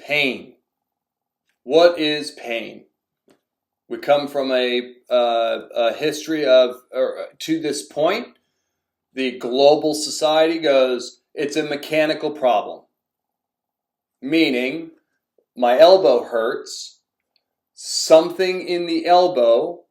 Pain. What is pain? We come from a history of, or to this point, the global society goes, it's a mechanical problem. Meaning, my elbow hurts, something in the elbow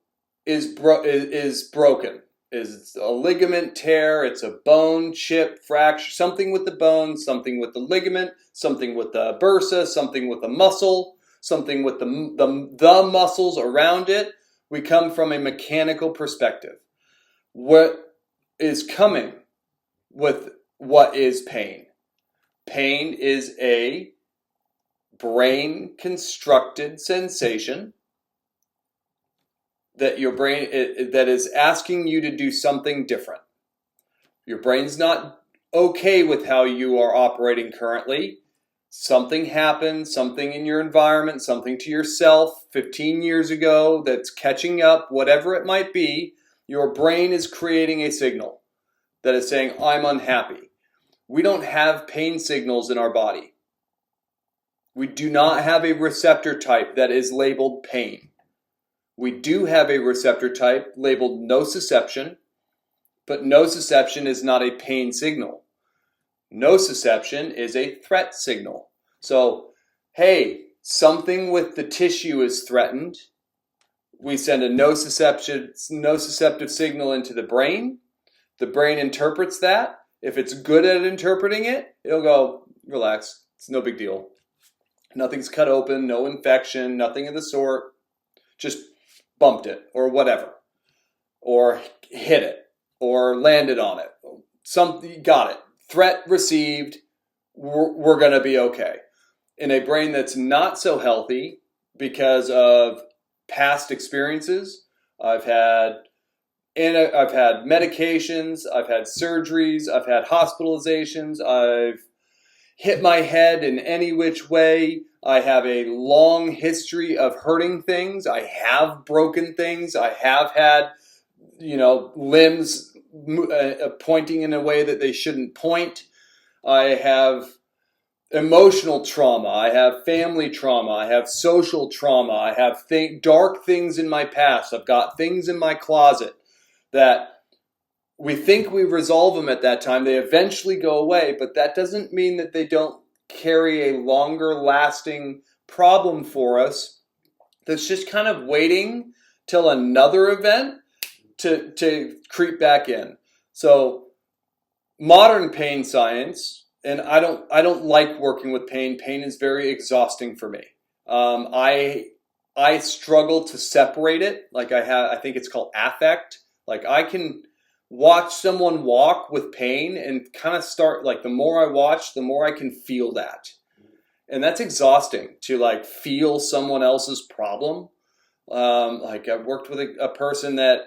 is broken. Is a ligament tear, it's a bone chip fracture, something with the bone, something with the ligament, something with the bursa, something with the muscle, something with the muscles around it. We come from a mechanical perspective. What is coming with what is pain? Pain is a brain constructed sensation that your brain that is asking you to do something different. Your brain's not okay with how you are operating currently. Something happened, something in your environment, something to yourself 15 years ago that's catching up, whatever it might be. Your brain is creating a signal that is saying, I'm unhappy. We don't have pain signals in our body. We do not have a receptor type that is labeled pain. We do have a receptor type labeled nociception, but nociception is not a pain signal. Nociception is a threat signal. So, hey, something with the tissue is threatened. We send a nociceptive signal into the brain. The brain interprets that. If it's good at interpreting it, it'll go, relax, it's no big deal. Nothing's cut open, no infection, nothing of the sort. Just bumped it or whatever, or hit it or landed on it. Something, got it. Threat received. We're going to be okay. In a brain that's not so healthy because of past experiences, I've had medications, I've had surgeries, I've had hospitalizations, I've hit my head in any which way. I have a long history of hurting things. I have broken things. I have had, limbs pointing in a way that they shouldn't point. I have emotional trauma. I have family trauma. I have social trauma. I have dark things in my past. I've got things in my closet that we think we resolve them at that time. They eventually go away, but that doesn't mean that they don't carry a longer lasting problem for us that's just kind of waiting till another event to creep back in. So modern pain science, and I don't like working with pain. Pain is very exhausting for me. I struggle to separate it. I think it's called affect. Like I can watch someone walk with pain and kind of start, the more I watch, the more I can feel that. And that's exhausting to feel someone else's problem. I've worked with a person that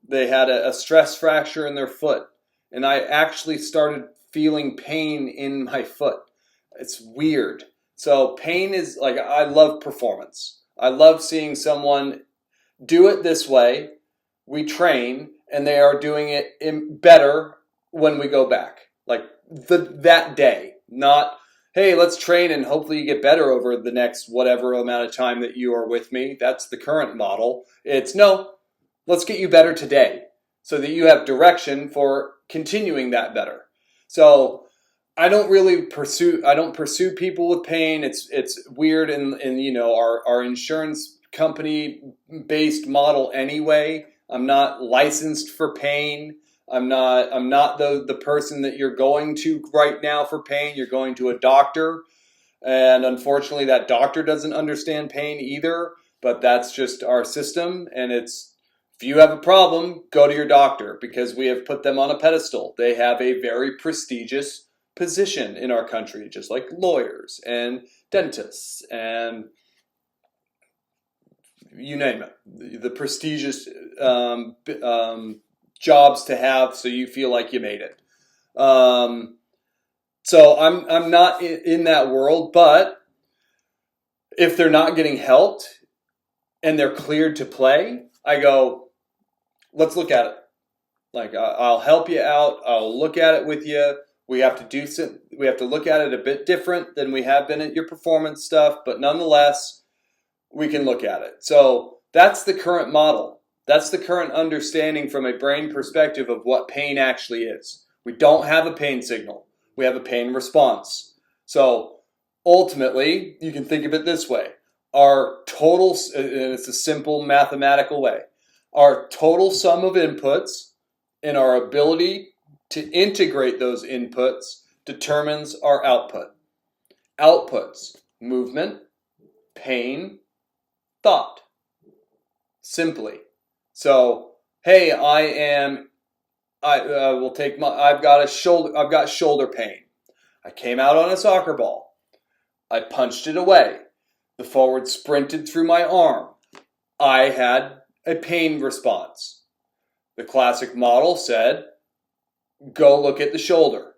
they had a stress fracture in their foot, and I actually started feeling pain in my foot. It's weird. So pain is I love performance. I love seeing someone do it this way. We train, and they are doing it better when we go back. That day, not, hey, let's train and hopefully you get better over the next whatever amount of time that you are with me. That's the current model. It's no, let's get you better today so that you have direction for continuing that better. So I don't pursue people with pain. It's weird in our insurance company based model anyway. I'm not licensed for pain. I'm not the person that you're going to right now for pain. You're going to a doctor. And unfortunately, that doctor doesn't understand pain either. But that's just our system. And if you have a problem, go to your doctor because we have put them on a pedestal. They have a very prestigious position in our country, just like lawyers and dentists and you name it, the prestigious jobs to have, so you feel like you made it. So I'm not in that world, but if they're not getting helped and they're cleared to play, I go, let's look at it. I'll help you out. I'll look at it with you. We have to look at it a bit different than we have been at your performance stuff, but nonetheless, we can look at it. So that's the current model. That's the current understanding from a brain perspective of what pain actually is. We don't have a pain signal. We have a pain response. So ultimately, you can think of it this way. Our total, and it's a simple mathematical way, our total sum of inputs and our ability to integrate those inputs determines our output. Outputs: movement, pain, thought. Simply. So, hey, I've got shoulder pain. I came out on a soccer ball. I punched it away. The forward sprinted through my arm. I had a pain response. The classic model said, go look at the shoulder.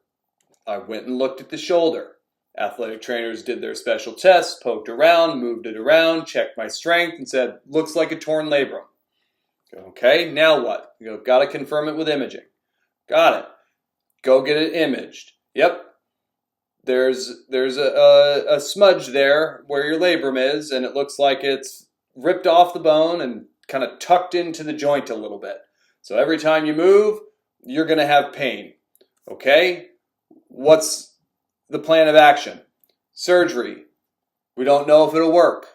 I went and looked at the shoulder. Athletic trainers did their special tests, poked around, moved it around, checked my strength, and said, looks like a torn labrum. Okay, now what? Got to confirm it with imaging. Got it. Go get it imaged. Yep. There's a smudge there where your labrum is, and it looks like it's ripped off the bone and kind of tucked into the joint a little bit. So every time you move, you're going to have pain. Okay? What's the plan of action? Surgery. We don't know if it'll work,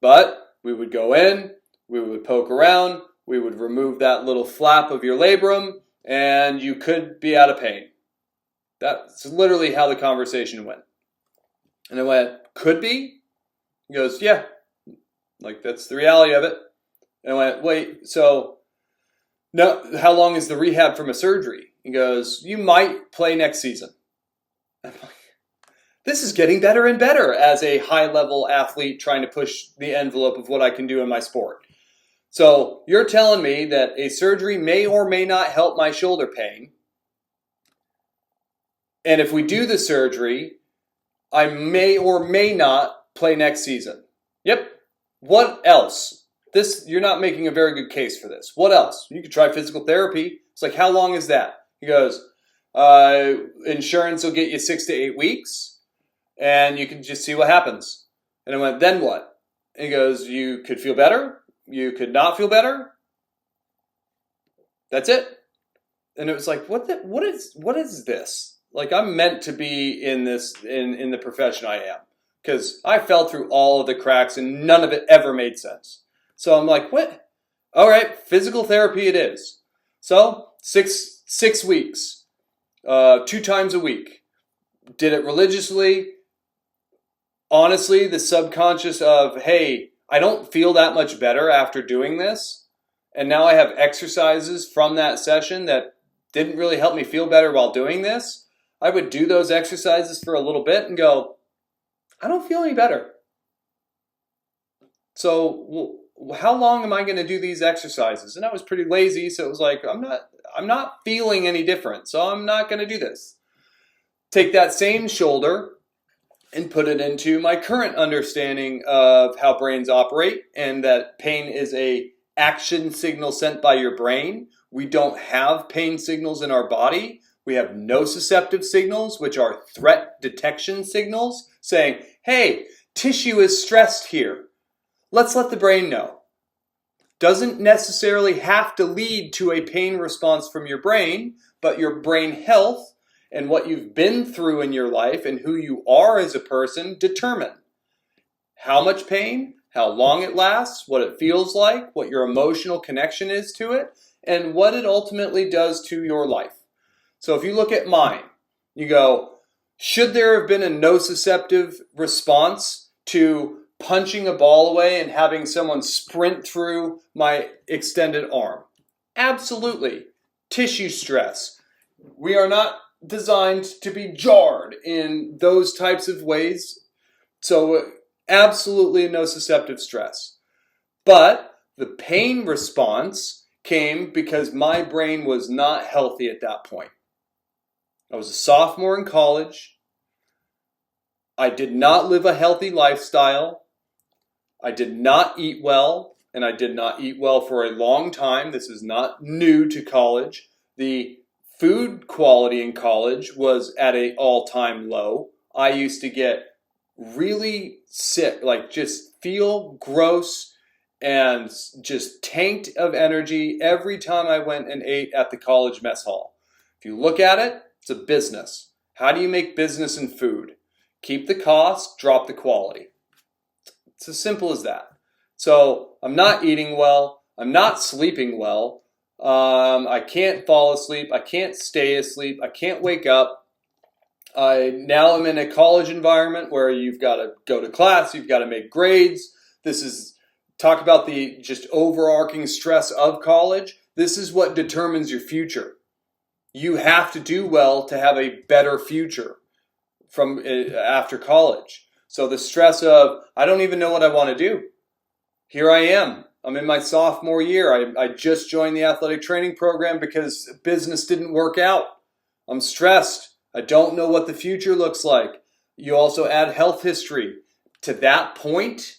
but we would go in, we would poke around, we would remove that little flap of your labrum, and you could be out of pain. That's literally how the conversation went. And I went, could be? He goes, yeah. Like, that's the reality of it. And I went, wait, so no, how long is the rehab from a surgery? He goes, you might play next season. I'm like, this is getting better and better as a high-level athlete trying to push the envelope of what I can do in my sport. So you're telling me that a surgery may or may not help my shoulder pain. And if we do the surgery, I may or may not play next season. Yep. What else? You're not making a very good case for this. What else? You could try physical therapy. It's like, how long is that? He goes, insurance will get you 6 to 8 weeks, and you can just see what happens. And I went, then what? And he goes, you could feel better. You could not feel better. That's it. And it was like, what is this? Like, I'm meant to be in this, in the profession I am. Because I fell through all of the cracks and none of it ever made sense. So I'm like, what? All right, physical therapy it is. So 6 weeks, 2 times a week. Did it religiously. Honestly, the subconscious of, hey, I don't feel that much better after doing this. And now I have exercises from that session that didn't really help me feel better while doing this. I would do those exercises for a little bit and go, I don't feel any better. So how long am I going to do these exercises? And I was pretty lazy, so it was like, I'm not feeling any different, so I'm not going to do this. Take that same shoulder and put it into my current understanding of how brains operate, and that pain is a action signal sent by your brain. We don't have pain signals in our body. We have nociceptive signals, which are threat detection signals, saying, hey, tissue is stressed here. Let's let the brain know. Doesn't necessarily have to lead to a pain response from your brain, but your brain health and what you've been through in your life and who you are as a person determine how much pain, how long it lasts, what it feels like, what your emotional connection is to it, and what it ultimately does to your life. So if you look at mine, you go, should there have been a nociceptive response to punching a ball away and having someone sprint through my extended arm? Absolutely. Tissue stress. We are not designed to be jarred in those types of ways. So absolutely nociceptive stress. But the pain response came because my brain was not healthy at that point. I was a sophomore in college. I did not live a healthy lifestyle. I did not eat well, and I did not eat well for a long time. This is not new to college. The food quality in college was at an all-time low. I used to get really sick, like just feel gross and just tanked of energy every time I went and ate at the college mess hall. If you look at it, it's a business. How do you make business in food? Keep the cost, drop the quality. It's as simple as that. So I'm not eating well. I'm not sleeping well. I can't fall asleep. I can't stay asleep. I can't wake up. Now I'm in a college environment where you've got to go to class. You've got to make grades. Talk about the just overarching stress of college. This is what determines your future. You have to do well to have a better future from after college. So the stress of, I don't even know what I want to do. Here I am. I'm in my sophomore year. I just joined the athletic training program because business didn't work out. I'm stressed. I don't know what the future looks like. You also add health history. To that point,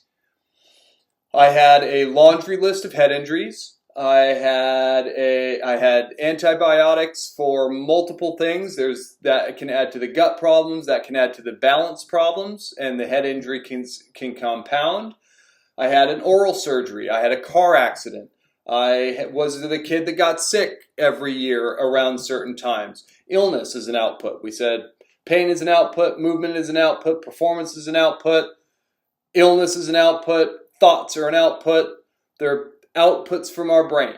I had a laundry list of head injuries. I had antibiotics for multiple things. That can add to the gut problems, that can add to the balance problems, and the head injury can compound. I had an oral surgery. I had a car accident. I was the kid that got sick every year around certain times. Illness is an output. We said pain is an output, movement is an output, performance is an output, illness is an output, thoughts are an output. They're outputs from our brain.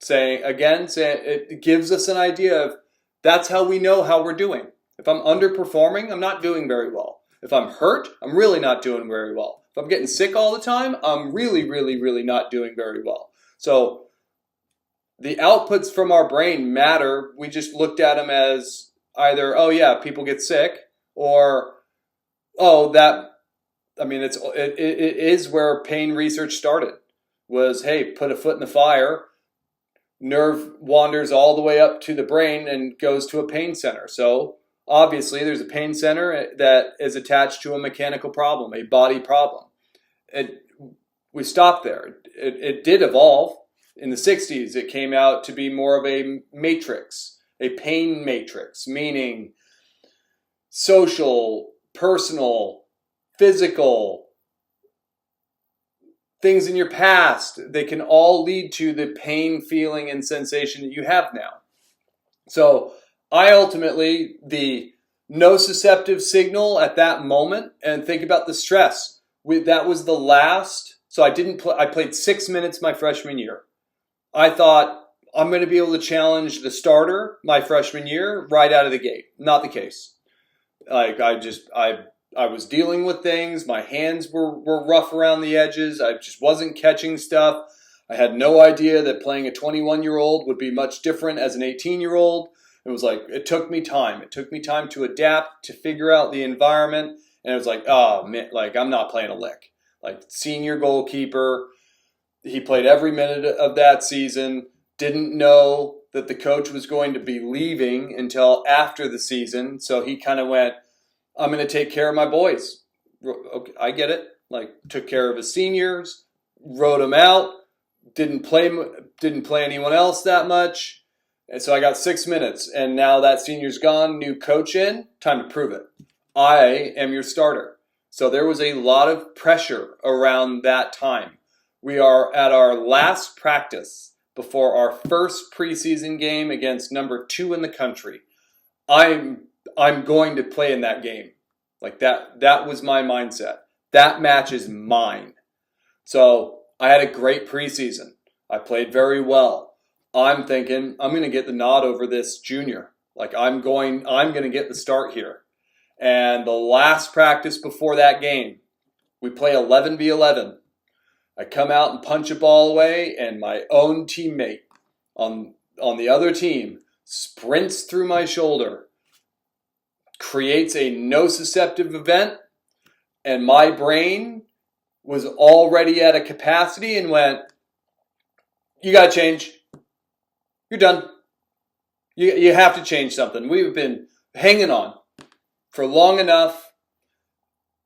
It gives us an idea of that's how we know how we're doing. If I'm underperforming, I'm not doing very well. If I'm hurt, I'm really not doing very well. If I'm getting sick all the time, I'm really, really, really not doing very well. So the outputs from our brain matter. We just looked at them as either, oh yeah, people get sick, or it is where pain research started. Was, hey, put a foot in the fire, nerve wanders all the way up to the brain and goes to a pain center. So obviously there's a pain center that is attached to a mechanical problem, a body problem. We stopped there. It did evolve. In the 60s, it came out to be more of a matrix, a pain matrix, meaning social, personal, physical, things in your past, they can all lead to the pain, feeling, and sensation that you have now. So I ultimately, the nociceptive signal at that moment, and think about the stress. That was the last, so I played 6 minutes my freshman year. I thought, I'm going to be able to challenge the starter my freshman year right out of the gate. Not the case. I was dealing with things. My hands were rough around the edges. I just wasn't catching stuff. I had no idea that playing a 21-year-old would be much different as an 18-year-old. It was like, it took me time. It took me time to adapt, to figure out the environment. And it was like, oh man, like I'm not playing a lick. Like senior goalkeeper, he played every minute of that season, didn't know that the coach was going to be leaving until after the season. So he kind of went, I'm going to take care of my boys. Okay, I get it. Like took care of his seniors, wrote them out, didn't play anyone else that much. And so I got 6 minutes, and now that senior's gone, new coach in, time to prove it. I am your starter. So there was a lot of pressure around that time. We are at our last practice before our first preseason game against number 2 in the country. I'm going to play in that game. Like that was my mindset. That match is mine. So I had a great preseason. I played very well. I'm thinking I'm going to get the nod over this junior. Like I'm going to get the start here. And the last practice before that game, we play 11v11. I come out and punch a ball away, and my own teammate on the other team sprints through my shoulder, creates a nociceptive event, and my brain was already at a capacity and went, you got to change. You're done. You have to change something. We've been hanging on for long enough.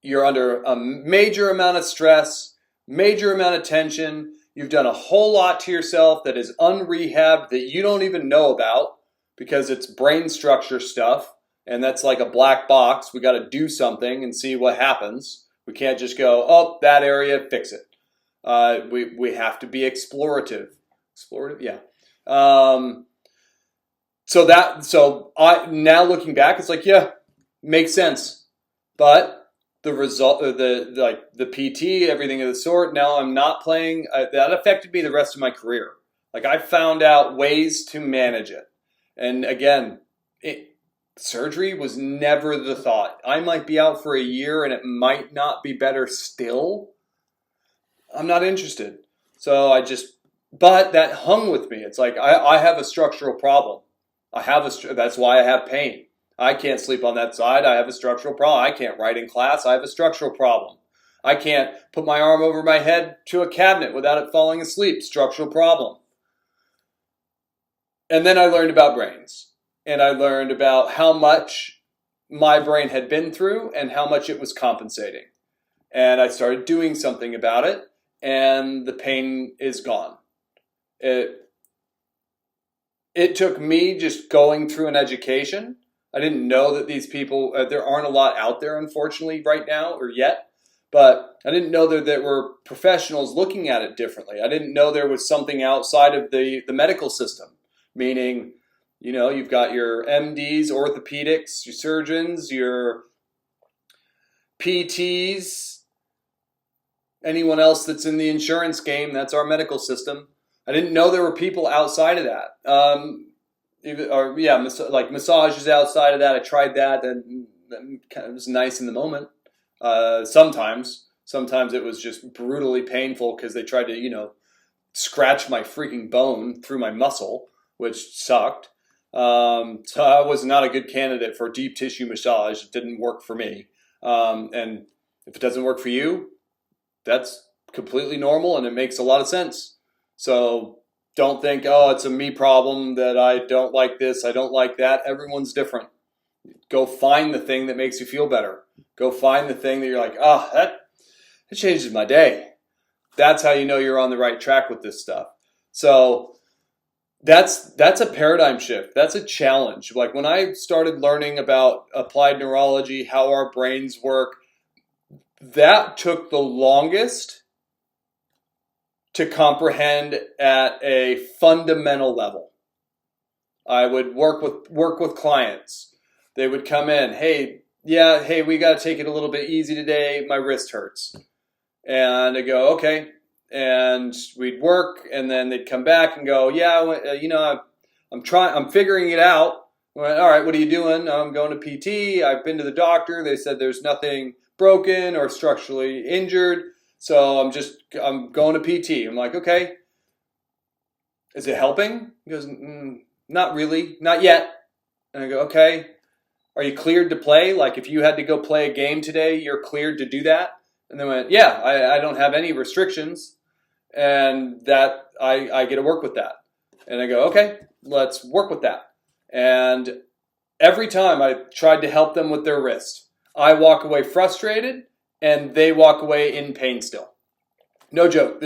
You're under a major amount of stress, major amount of tension. You've done a whole lot to yourself that is unrehabbed that you don't even know about. because it's brain structure stuff, and that's like a black box. We got to do something and see what happens. We can't just go, oh, that area, fix it. We have to be explorative. Explorative, yeah. So I now looking back, it's like, yeah, makes sense. But the result, the PT, everything of the sort. Now I'm not playing. That affected me the rest of my career. Like I found out ways to manage it, and again, surgery was never the thought. I might be out for a year, and it might not be better still. I'm not interested. So but that hung with me. It's like I have a structural problem. That's why I have pain. I can't sleep on that side. I have a structural problem. I can't write in class. I have a structural problem. I can't put my arm over my head to a cabinet without it falling asleep. Structural problem. And then I learned about brains. And I learned about how much my brain had been through and how much it was compensating. And I started doing something about it, and the pain is gone. It took me just going through an education. I didn't know that these people, there aren't a lot out there, unfortunately, right now or yet. But I didn't know that there were professionals looking at it differently. I didn't know there was something outside of the medical system, meaning, you've got your MDs, orthopedics, your surgeons, your PTs, anyone else that's in the insurance game. That's our medical system. I didn't know there were people outside of that. Like massages outside of that. I tried that, and it was nice in the moment. Sometimes it was just brutally painful because they tried to, scratch my freaking bone through my muscle, which sucked. So I was not a good candidate for deep tissue massage. It didn't work for me. And if it doesn't work for you, that's completely normal, and it makes a lot of sense. So don't think, oh, it's a me problem that I don't like this, I don't like that. Everyone's different. Go find the thing that makes you feel better. Go find the thing that you're like, that changes my day. That's how you know you're on the right track with this stuff. So that's a paradigm shift. That's a challenge. Like when I started learning about applied neurology, how our brains work, that took the longest to comprehend at a fundamental level. I would work with clients. They would come in, hey, we got to take it a little bit easy today. My wrist hurts. And I go, okay. And we'd work, and then they'd come back and go, I'm figuring it out. I went, all right, what are you doing? I'm going to PT. I've been to the doctor. They said there's nothing broken or structurally injured. So I'm going to PT. I'm like, okay. Is it helping? He goes, not really, not yet. And I go, okay. Are you cleared to play? Like if you had to go play a game today, you're cleared to do that? And they went, yeah, I don't have any restrictions, and that I get to work with that. And I go, okay, let's work with that. And every time I tried to help them with their wrist, I walk away frustrated, and they walk away in pain still. No joke.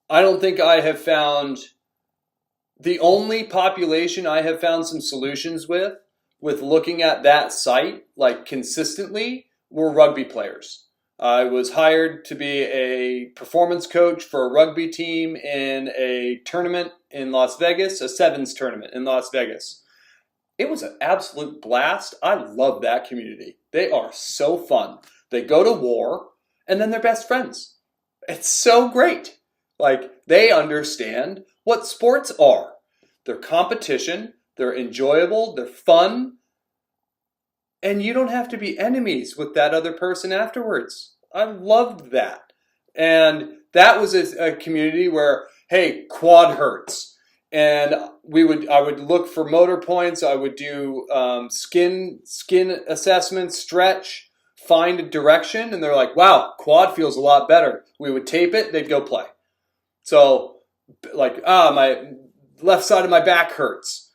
I don't think I have found, the only population I have found some solutions with looking at that site, like consistently, were rugby players. I was hired to be a performance coach for a rugby team in a tournament in Las Vegas, a sevens tournament in Las Vegas. It was an absolute blast. I love that community. They are so fun. They go to war, and then they're best friends. It's so great. Like, they understand what sports are. They're competition, they're enjoyable, they're fun, and you don't have to be enemies with that other person afterwards. I loved that. And that was a community where, hey, quad hurts. And I would look for motor points. I would do skin assessments, stretch, find a direction. And they're like, wow, quad feels a lot better. We would tape it. They'd go play. So like, my left side of my back hurts.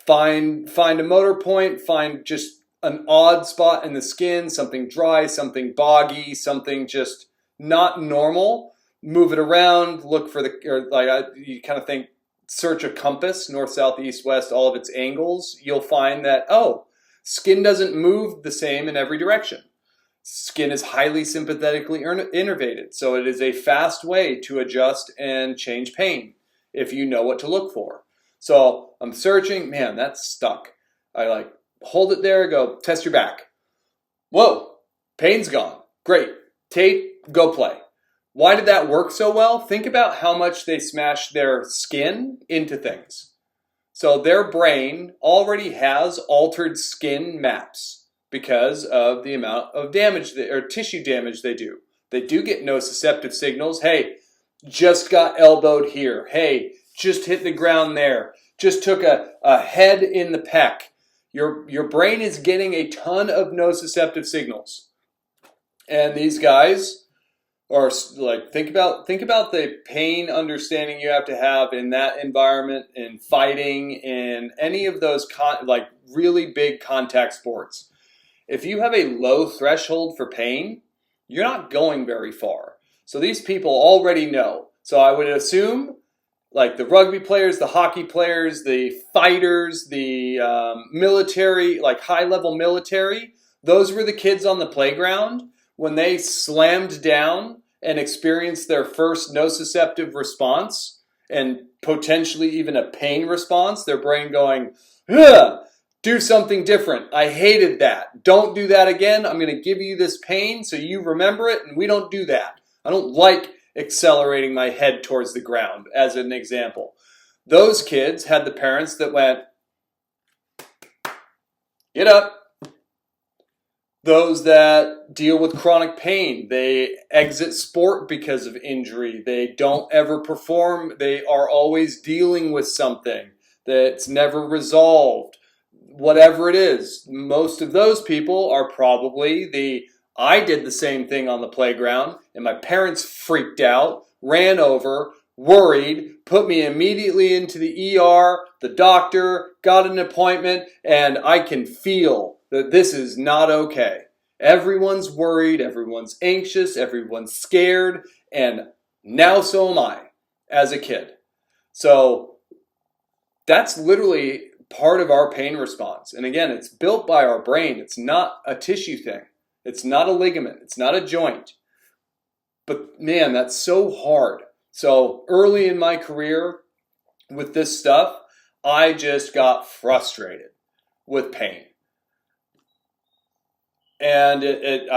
Find a motor point. Find just an odd spot in the skin, something dry, something boggy, something just not normal. Move it around. Look for you kind of think, search a compass, north, south, east, west, all of its angles, you'll find that, oh, skin doesn't move the same in every direction. Skin is highly sympathetically innervated, so it is a fast way to adjust and change pain if you know what to look for. So I'm searching, man, that's stuck. I like hold it there, go test your back. Whoa, pain's gone. Great. Tape, go play. Why did that work so well? Think about how much they smashed their skin into things. So their brain already has altered skin maps because of the amount of damage or tissue damage they do. They do get nociceptive signals. Hey, just got elbowed here. Hey, just hit the ground there. Just took a head in the pec. Your brain is getting a ton of nociceptive signals. And these guys are like, think about the pain understanding you have to have in that environment, in fighting, in any of those like really big contact sports. If you have a low threshold for pain, you're not going very far. So these people already know. So I would assume like the rugby players, the hockey players, the fighters, the military, like high-level military, those were the kids on the playground when they slammed down and experienced their first nociceptive response and potentially even a pain response, their brain going, ugh, do something different. I hated that. Don't do that again. I'm going to give you this pain so you remember it, and we don't do that. I don't like accelerating my head towards the ground, as an example. Those kids had the parents that went, get up. Those that deal with chronic pain, they exit sport because of injury. They don't ever perform. They are always dealing with something that's never resolved. Whatever it is, most of those people are probably I did the same thing on the playground, and my parents freaked out, ran over, worried, put me immediately into the ER, the doctor, got an appointment, and I can feel that this is not okay. Everyone's worried, everyone's anxious, everyone's scared, and now so am I as a kid. So that's literally part of our pain response. And again, it's built by our brain. It's not a tissue thing. It's not a ligament. It's not a joint. But man, that's so hard. So early in my career with this stuff, I just got frustrated with pain. And it's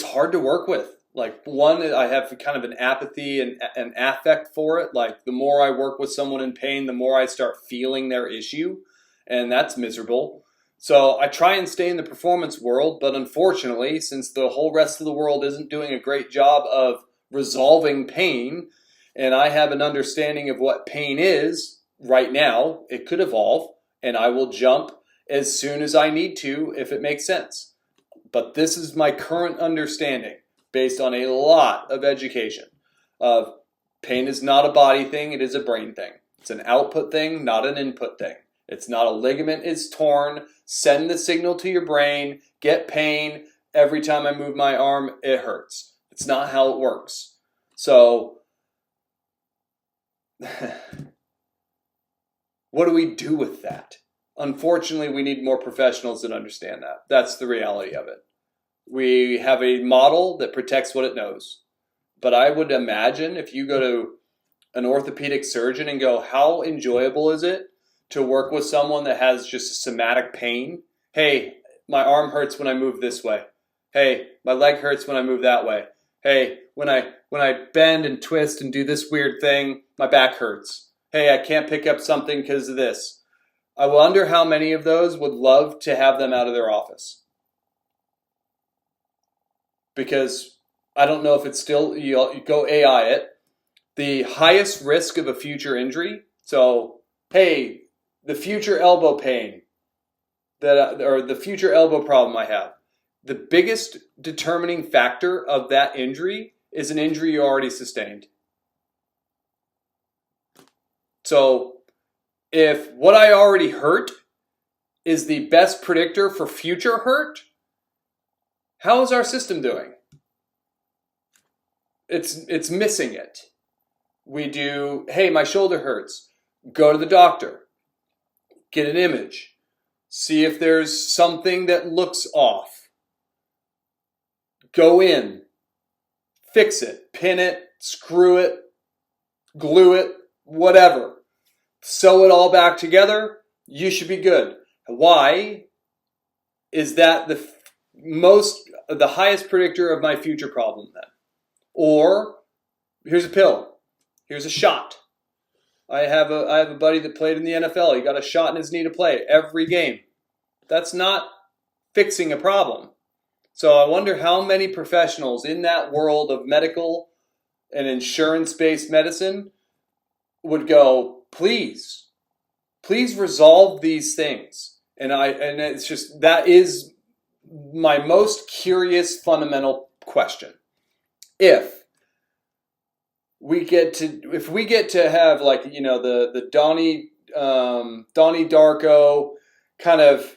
hard to work with. Like, one, I have kind of an apathy and an affect for it. Like, the more I work with someone in pain, the more I start feeling their issue, and that's miserable. So I try and stay in the performance world, but unfortunately, since the whole rest of the world isn't doing a great job of resolving pain, and I have an understanding of what pain is right now, it could evolve, and I will jump as soon as I need to if it makes sense. But this is my current understanding based on a lot of education of pain is not a body thing, it is a brain thing. It's an output thing, not an input thing. It's not a ligament is torn, send the signal to your brain, get pain, every time I move my arm, it hurts. It's not how it works. So, what do we do with that? Unfortunately, we need more professionals that understand that. That's the reality of it. We have a model that protects what it knows. But I would imagine if you go to an orthopedic surgeon and go, how enjoyable is it to work with someone that has just a somatic pain? Hey, my arm hurts when I move this way. Hey, my leg hurts when I move that way. Hey, when I bend and twist and do this weird thing, my back hurts. Hey, I can't pick up something because of this. I wonder how many of those would love to have them out of their office. Because I don't know if it's still, you go AI it, the highest risk of a future injury. So, hey, the future elbow pain, or the future elbow problem I have, the biggest determining factor of that injury is an injury you already sustained. So, if what I already hurt is the best predictor for future hurt, how is our system doing? It's missing it. We do, hey, my shoulder hurts. Go to the doctor. Get an image. See if there's something that looks off. Go in. Fix it. Pin it. Screw it. Glue it. Whatever. Sew it all back together. You should be good. Why is that the highest predictor of my future problem then? Or here's a pill. Here's a shot. I have a buddy that played in the NFL. He got a shot in his knee to play every game. That's not fixing a problem. So I wonder how many professionals in that world of medical and insurance-based medicine would go, please resolve these things. And it's just, that is my most curious fundamental question. If we get to have, like, you know, the Donnie Darko kind of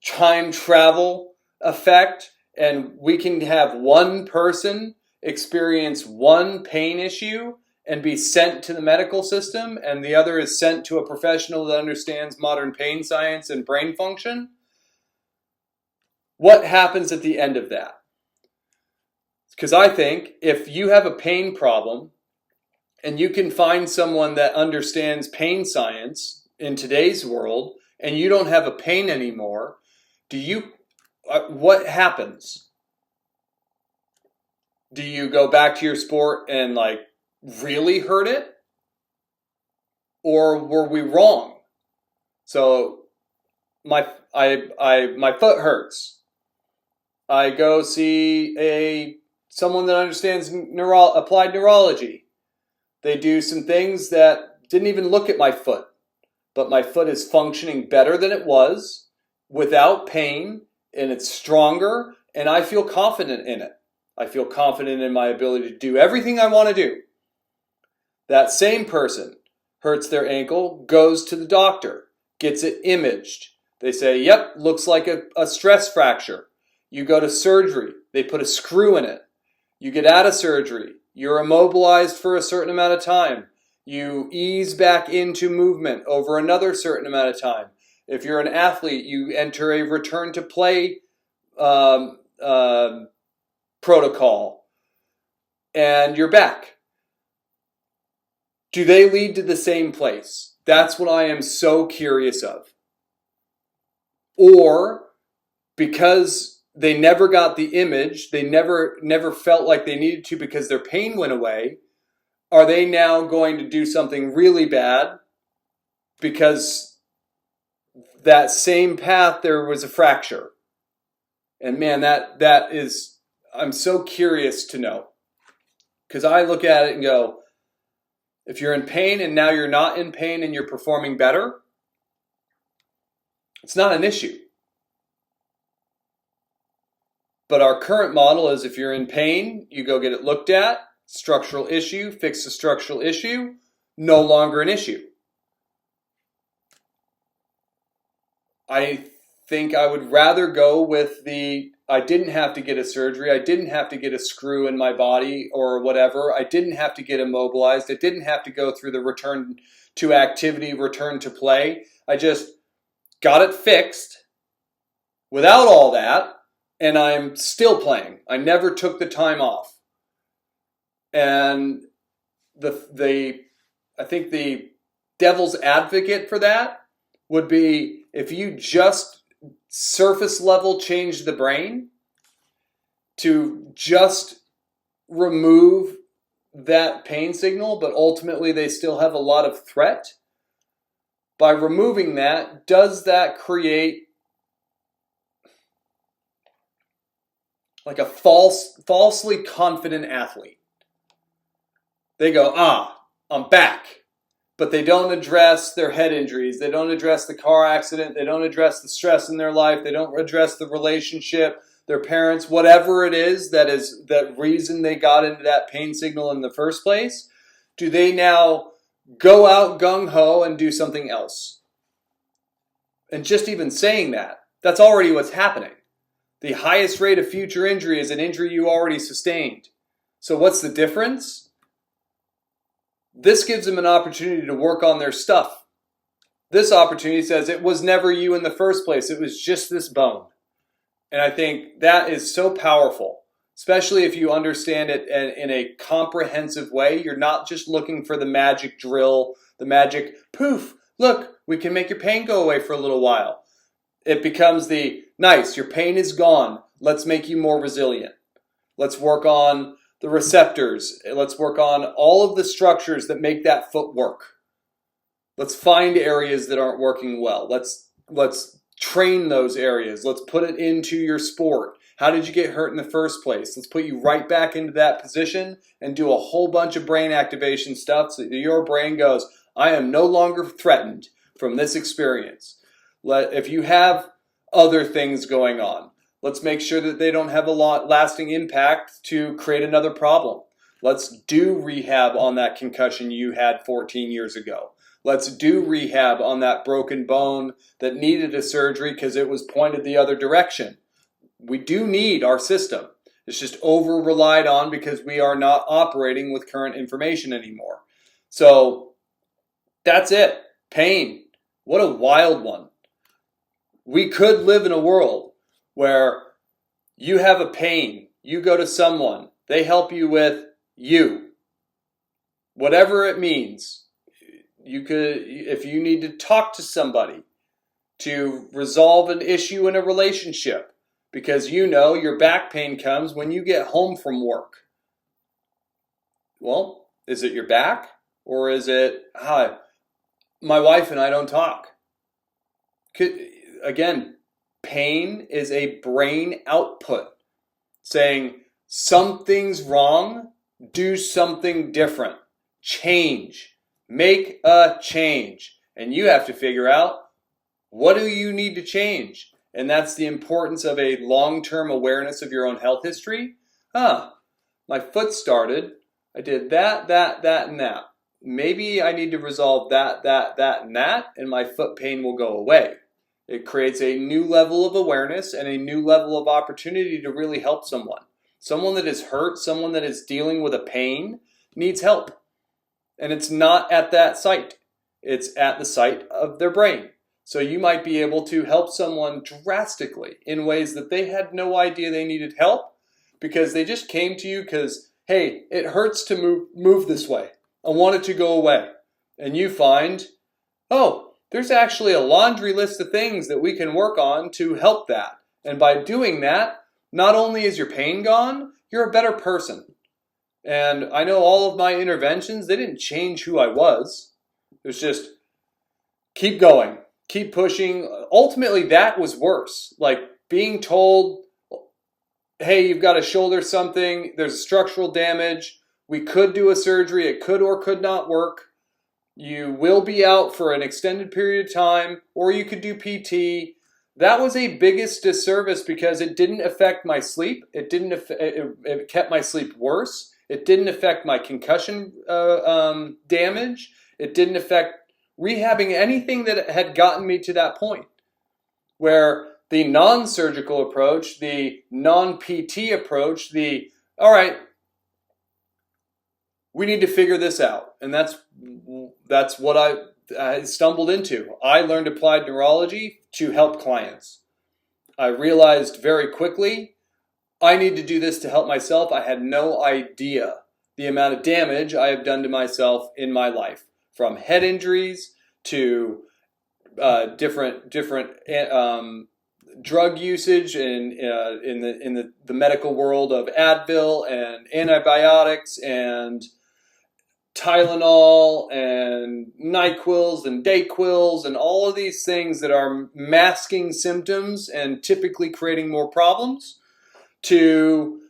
time travel effect, and we can have one person experience one pain issue and be sent to the medical system, and the other is sent to a professional that understands modern pain science and brain function, what happens at the end of that? Because I think if you have a pain problem and you can find someone that understands pain science in today's world, and you don't have a pain anymore, what happens? Do you go back to your sport and, like, really hurt it? Or were we wrong? So my foot hurts. I go see someone that understands applied neurology. They do some things that didn't even look at my foot, but my foot is functioning better than it was without pain, and it's stronger, and I feel confident in it. I feel confident in my ability to do everything I want to do. That same person hurts their ankle, goes to the doctor, gets it imaged. They say, yep, looks like a stress fracture. You go to surgery. They put a screw in it. You get out of surgery. You're immobilized for a certain amount of time. You ease back into movement over another certain amount of time. If you're an athlete, you enter a return to play protocol, and you're back. Do they lead to the same place? That's what I am so curious of. Or because they never got the image, they never felt like they needed to because their pain went away, are they now going to do something really bad because that same path there was a fracture? And man, that is, I'm so curious to know. Because I look at it and go, if you're in pain and now you're not in pain and you're performing better, it's not an issue. But our current model is if you're in pain, you go get it looked at, structural issue, fix the structural issue, no longer an issue. I think I would rather go with I didn't have to get a surgery, I didn't have to get a screw in my body or whatever, I didn't have to get immobilized, I didn't have to go through the return to activity, return to play. I just got it fixed without all that, and I'm still playing. I never took the time off. And I think the devil's advocate for that would be if you just surface level change the brain to just remove that pain signal, but ultimately they still have a lot of threat. By removing that, does that create like a falsely confident athlete? They go, I'm back. But they don't address their head injuries. They don't address the car accident. They don't address the stress in their life. They don't address the relationship, their parents, whatever it is that reason they got into that pain signal in the first place. Do they now go out gung-ho and do something else? And just even saying that, that's already what's happening. The highest rate of future injury is an injury you already sustained. So what's the difference? This gives them an opportunity to work on their stuff. This opportunity says it was never you in the first place. It was just this bone. And I think that is so powerful, especially if you understand it in a comprehensive way. You're not just looking for the magic drill, the magic poof, look, we can make your pain go away for a little while. It becomes the, nice, your pain is gone. Let's make you more resilient. Let's work on the receptors. Let's work on all of the structures that make that foot work. Let's find areas that aren't working well. Let's train those areas. Let's put it into your sport. How did you get hurt in the first place? Let's put you right back into that position and do a whole bunch of brain activation stuff so that your brain goes, I am no longer threatened from this experience. If you have other things going on, let's make sure that they don't have a lasting impact to create another problem. Let's do rehab on that concussion you had 14 years ago. Let's do rehab on that broken bone that needed a surgery because it was pointed the other direction. We do need our system. It's just over-relied on because we are not operating with current information anymore. So that's it. Pain. What a wild one. We could live in a world where you have a pain, you go to someone, they help you with you. Whatever it means. You could, if you need to talk to somebody to resolve an issue in a relationship, because you know your back pain comes when you get home from work. Well, is it your back? Or is it, my wife and I don't talk? Again, pain is a brain output saying something's wrong, do something different, change. Make a change. And you have to figure out, what do you need to change? And that's the importance of a long-term awareness of your own health history. My foot started. I did that, and that. Maybe I need to resolve that, and that, and my foot pain will go away. It creates a new level of awareness and a new level of opportunity to really help someone. Someone that is hurt, someone that is dealing with a pain, needs help. And it's not at that site. It's at the site of their brain. So you might be able to help someone drastically in ways that they had no idea they needed help because they just came to you because, hey, it hurts to move this way. I want it to go away. And you find, oh, there's actually a laundry list of things that we can work on to help that. And by doing that, not only is your pain gone, you're a better person. And I know all of my interventions, they didn't change who I was. It was just keep going, keep pushing. Ultimately, that was worse. Like being told, hey, you've got to shoulder something, there's structural damage, we could do a surgery, it could or could not work. You will be out for an extended period of time, or you could do PT. That was a biggest disservice because it didn't affect my sleep. It kept my sleep worse. It didn't affect my concussion damage. It didn't affect rehabbing anything that had gotten me to that point. Where the non-surgical approach, the non-PT approach, all right, we need to figure this out. And that's what I stumbled into. I learned applied neurology to help clients. I realized very quickly I need to do this to help myself. I had no idea the amount of damage I have done to myself in my life, from head injuries to different drug usage in the medical world of Advil and antibiotics and Tylenol and NyQuils and Dayquils and all of these things that are masking symptoms and typically creating more problems, to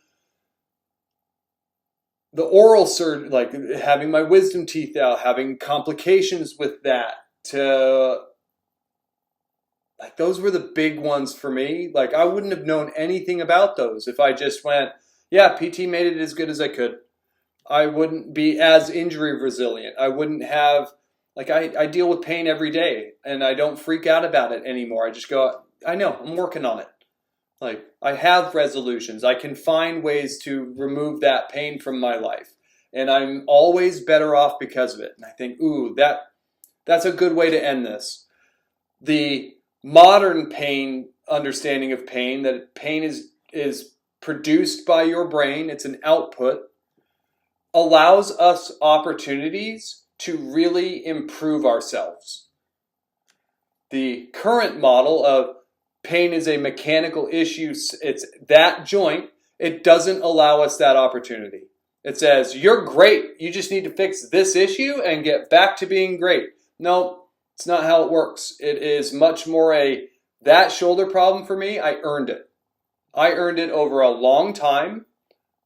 the oral surgery, like having my wisdom teeth out, having complications with that, to like those were the big ones for me. Like I wouldn't have known anything about those if I just went, yeah, PT made it as good as I could. I wouldn't be as injury resilient. I wouldn't have, like I deal with pain every day and I don't freak out about it anymore. I just go, I know, I'm working on it. Like I have resolutions. I can find ways to remove that pain from my life. and I'm always better off because of it. And I think, ooh, that's a good way to end this. The modern pain understanding of pain, that pain is produced by your brain, it's an output, allows us opportunities to really improve ourselves. The current model of pain is a mechanical issue, it's that joint, it doesn't allow us that opportunity. It says, you're great, you just need to fix this issue and get back to being great. No, it's not how it works. It is much more that shoulder problem for me, I earned it. I earned it over a long time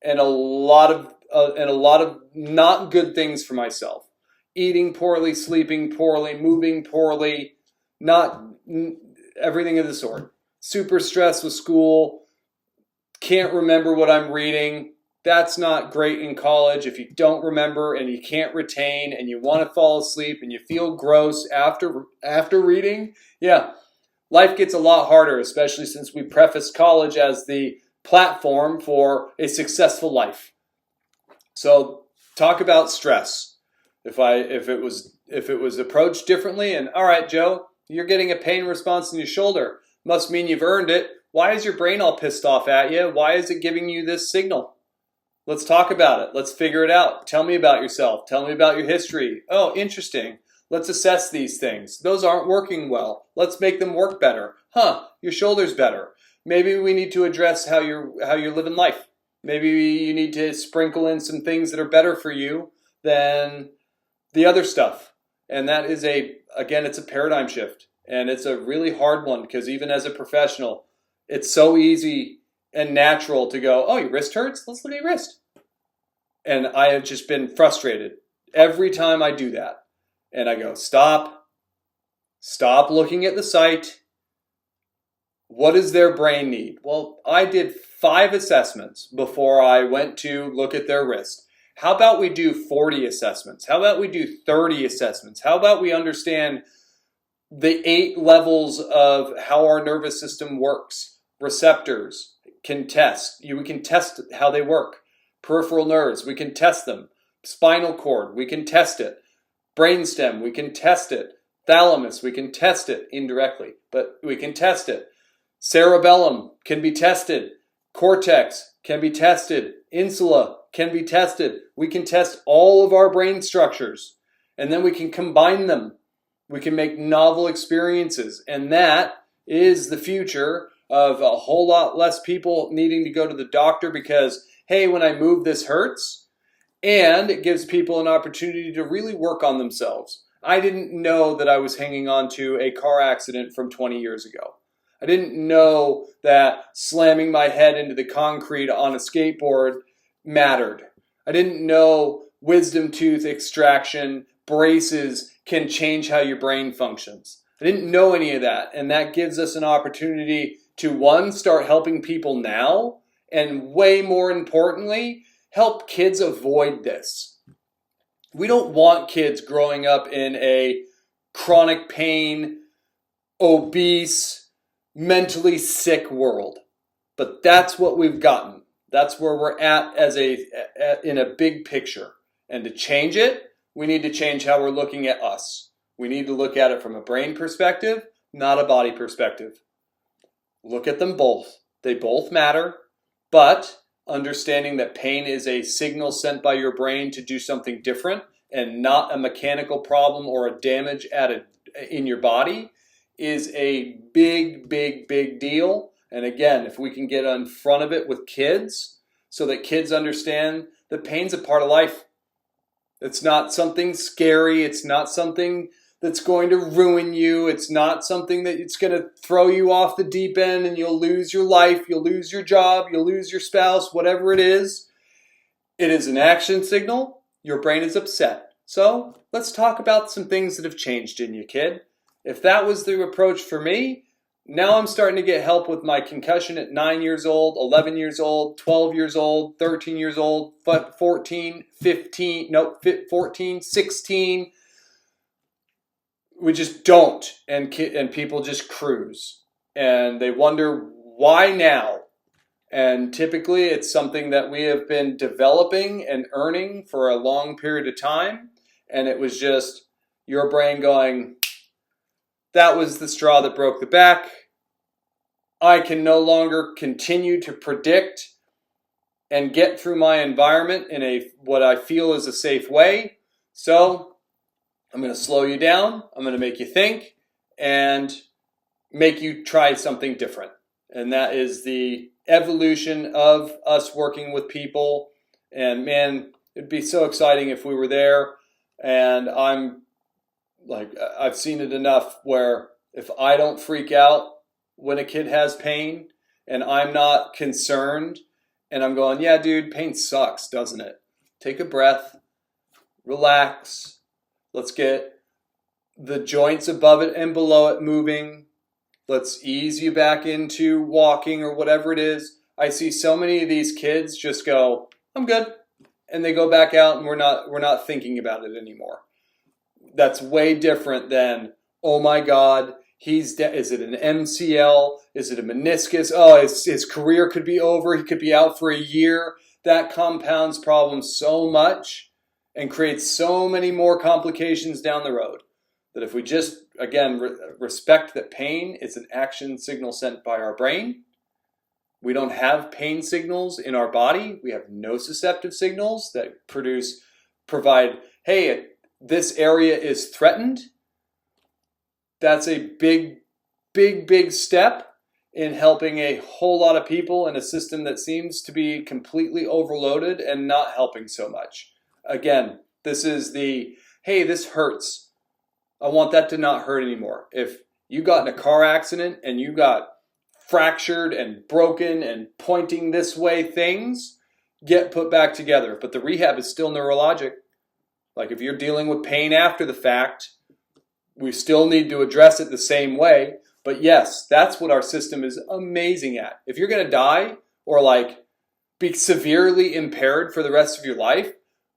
and a lot of not good things for myself. Eating poorly, sleeping poorly, moving poorly, not everything of the sort. Super stressed with school, can't remember what I'm reading. That's not great in college if you don't remember and you can't retain and you want to fall asleep and you feel gross after reading. Yeah, life gets a lot harder, especially since we preface college as the platform for a successful life. So talk about stress. If it was approached differently, and all right, Joe, you're getting a pain response in your shoulder, must mean you've earned it. Why is your brain all pissed off at you? Why is it giving you this signal? Let's talk about it. Let's figure it out. Tell me about yourself. Tell me about your history. Oh, interesting. Let's assess these things. Those aren't working well. Let's make them work better. Your shoulder's better. Maybe we need to address how you're living life. Maybe you need to sprinkle in some things that are better for you than the other stuff. And that is it's a paradigm shift. And it's a really hard one because even as a professional, it's so easy and natural to go, oh, your wrist hurts? Let's look at your wrist. And I have just been frustrated every time I do that. And I go, stop looking at the site. What does their brain need? Well, I did 5 assessments before I went to look at their wrist. How about we do 40 assessments? How about we do 30 assessments? How about we understand the 8 levels of how our nervous system works? Receptors can test. We can test how they work. Peripheral nerves, we can test them. Spinal cord, we can test it. Brainstem, we can test it. Thalamus, we can test it indirectly, but we can test it. Cerebellum can be tested. Cortex can be tested. Insula can be tested. We can test all of our brain structures, and then we can combine them. We can make novel experiences, and that is the future of a whole lot less people needing to go to the doctor because, hey, when I move, this hurts. And it gives people an opportunity to really work on themselves. I didn't know that I was hanging on to a car accident from 20 years ago. I didn't know that slamming my head into the concrete on a skateboard mattered. I didn't know wisdom tooth extraction, braces can change how your brain functions. I didn't know any of that. And that gives us an opportunity to, one, start helping people now, and way more importantly, help kids avoid this. We don't want kids growing up in a chronic pain, obese, mentally sick world. But that's what we've gotten. That's where we're at in a big picture. And to change it, we need to change how we're looking at us. We need to look at it from a brain perspective, not a body perspective. Look at them both. They both matter, but understanding that pain is a signal sent by your brain to do something different and not a mechanical problem or a damage in your body is a big, big, big deal. And again, if we can get in front of it with kids so that kids understand that pain's a part of life. It's not something scary. It's not something that's going to ruin you. It's not something that it's going to throw you off the deep end and you'll lose your life, you'll lose your job, you'll lose your spouse, whatever it is. It is an action signal. Your brain is upset. So let's talk about some things that have changed in you, kid. If that was the approach for me, now I'm starting to get help with my concussion at 9 years old, 11 years old, 12 years old, 13 years old, 14, 16. We just don't, and people just cruise, and they wonder why now. And typically it's something that we have been developing and earning for a long period of time. And it was just your brain going, that was the straw that broke the back. I can no longer continue to predict and get through my environment in what I feel is a safe way. So I'm going to slow you down. I'm going to make you think and make you try something different. And that is the evolution of us working with people. And man, it'd be so exciting if we were there. And I've seen it enough where if I don't freak out when a kid has pain and I'm not concerned and I'm going, yeah, dude, pain sucks, doesn't it? Take a breath, relax. Let's get the joints above it and below it moving. Let's ease you back into walking or whatever it is. I see so many of these kids just go, I'm good. And they go back out and we're not thinking about it anymore. That's way different than, oh my God, is it an MCL? Is it a meniscus? Oh, his career could be over. He could be out for a year. That compounds problems so much and creates so many more complications down the road that if we just, again, respect that pain is an action signal sent by our brain. We don't have pain signals in our body. We have nociceptive signals that provide, hey, this area is threatened. That's a big, big, big step in helping a whole lot of people in a system that seems to be completely overloaded and not helping so much. Again, this is hey, this hurts. I want that to not hurt anymore. If you got in a car accident and you got fractured and broken and pointing this way things, get put back together. But the rehab is still neurologic. Like if you're dealing with pain after the fact, we still need to address it the same way. But yes, that's what our system is amazing at. If you're going to die or be severely impaired for the rest of your life,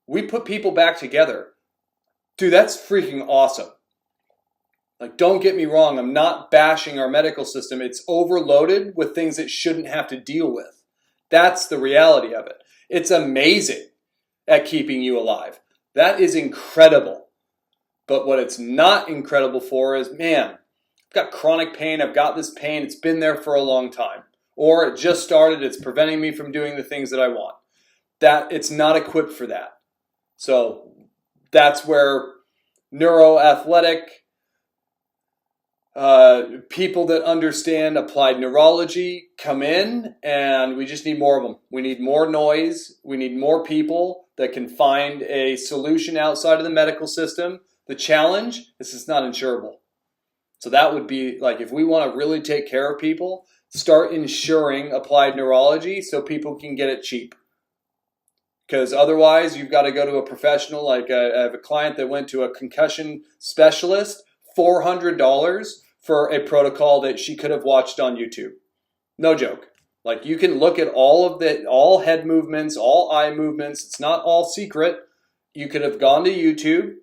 we put people back together. Dude, that's freaking awesome. Don't get me wrong, I'm not bashing our medical system. It's overloaded with things it shouldn't have to deal with. That's the reality of it. It's amazing at keeping you alive. That is incredible. But what it's not incredible for is, man, I've got chronic pain. I've got this pain. It's been there for a long time. Or it just started. It's preventing me from doing the things that I want. It's not equipped for that. So that's where neuroathletic people that understand applied neurology come in, and we just need more of them. We need more noise. We need more people that can find a solution outside of the medical system. The challenge is it's not insurable. So that would be if we want to really take care of people, start insuring applied neurology so people can get it cheap. Because otherwise you've got to go to a professional. I have a client that went to a concussion specialist, $400 for a protocol that she could have watched on YouTube. No joke. You can look at all head movements, all eye movements. It's not all secret. You could have gone to YouTube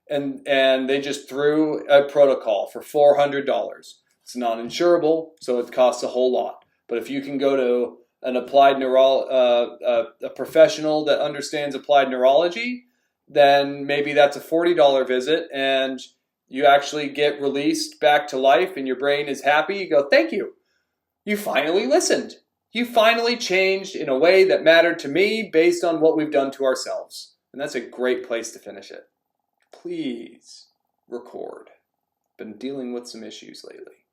and they just threw a protocol for $400. It's not insurable, so it costs a whole lot. But if you can go to an applied a professional that understands applied neurology, then maybe that's a $40 visit and you actually get released back to life and your brain is happy. You go, thank you. You finally listened. You finally changed in a way that mattered to me based on what we've done to ourselves. And that's a great place to finish it. Please record. Been dealing with some issues lately.